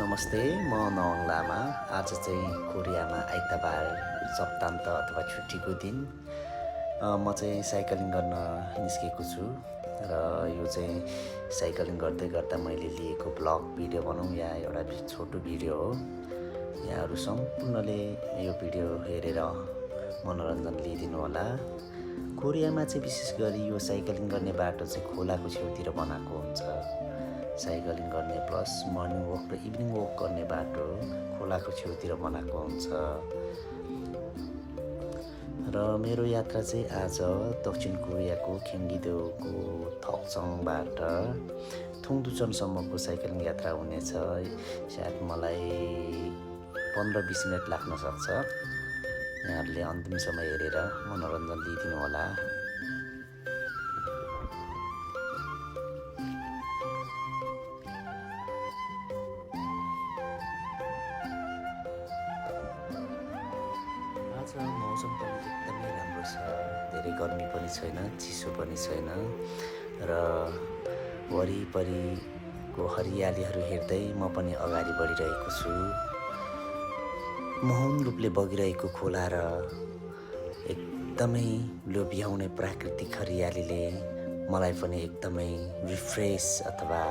नमस्ते, म नवङ लामा। आज चाहिँ कोरियामा आइतबार सप्तान्त अथवा छुट्टीको दिन म चाहिँ साइक्लिङ गर्न निस्केको छु र यो चाहिँ साइक्लिङ गर्दै गर्दा मैले लिएको ब्लग भिडियो भनौँ या एउटा छोटो भिडियो हो। यहाँहरू सम्पूर्णले यो भिडियो हेरेर मनोरञ्जन लिइदिनु होला। कोरियामा चाहिँ विशेष गरी यो साइक्लिङ गर्ने बाटो चाहिँ खोलाको छेउतिर बनाएको हुन्छ। साइक्लिङ गर्ने प्लस मर्निङ वक र इभिनिङ वक गर्ने बाटो खोलाको छेउतिर बनाएको हुन्छ। र मेरो यात्रा चाहिँ आज दक्षिण कोरियाको ख्याङ्गिदोको थक्चङबाट थुङदुचनसम्मको साइक्लिङ यात्रा हुनेछ। सायद मलाई 15-20 मिनट लाग्न सक्छ। यहाँहरूले अन्तिम समय हेरेर मनोरञ्जन लिइदिनु होला। आज मौसम पनि एकदमै राम्रो छ। धेरै गर्मी पनि छैन, चिसो पनि छैन र वरिपरिको हरियालीहरू हेर्दै म पनि अगाडि बढिरहेको छु। मौन रूपले बगिरहेको खोला र एकदमै लोभ्याउने प्राकृतिक हरियालीले मलाई पनि एकदमै रिफ्रेस अथवा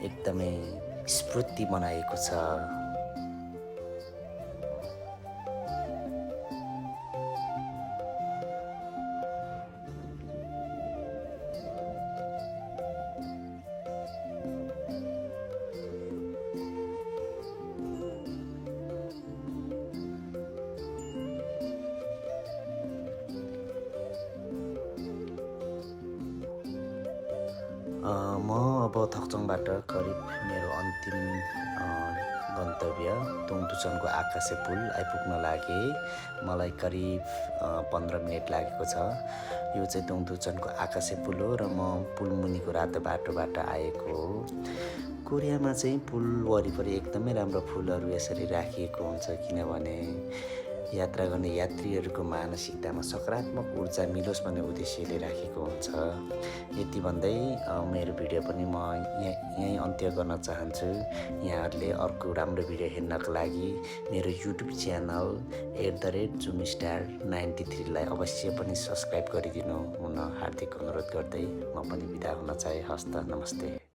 एकदमै स्फूर्ति बनाएको छ। म अब थक्चङबाट करिब मेरो अन्तिम गन्तव्य थुङदुचनको आकाशे पुल आइपुग्न लागे। मलाई करिब 15 मिनट लागेको छ। यो चाहिँ थुङदुचनको आकाशे पुल हो र म पुल मुनिको रातो बाटोबाट आएको हो। कोरियामा चाहिँ पुल वरिपरि एकदमै राम्रो फुलहरू यसरी राखिएको हुन्छ, किनभने यात्रा गर्ने यात्रीहरूको मानसिकतामा सकारात्मक ऊर्जा मिलोस् भन्ने उद्देश्यले राखेको हुन्छ। यति भन्दै मेरो भिडियो पनि म यहीँ अन्त्य गर्न चाहन्छु। यहाँहरूले अर्को राम्रो भिडियो हेर्नको लागि मेरो युट्युब च्यानल @zoomstar93 लाई अवश्य पनि सब्सक्राइब गरिदिनु हुन हार्दिक अनुरोध गर्दै म पनि बिदा हुन चाहे। हस्त नमस्ते।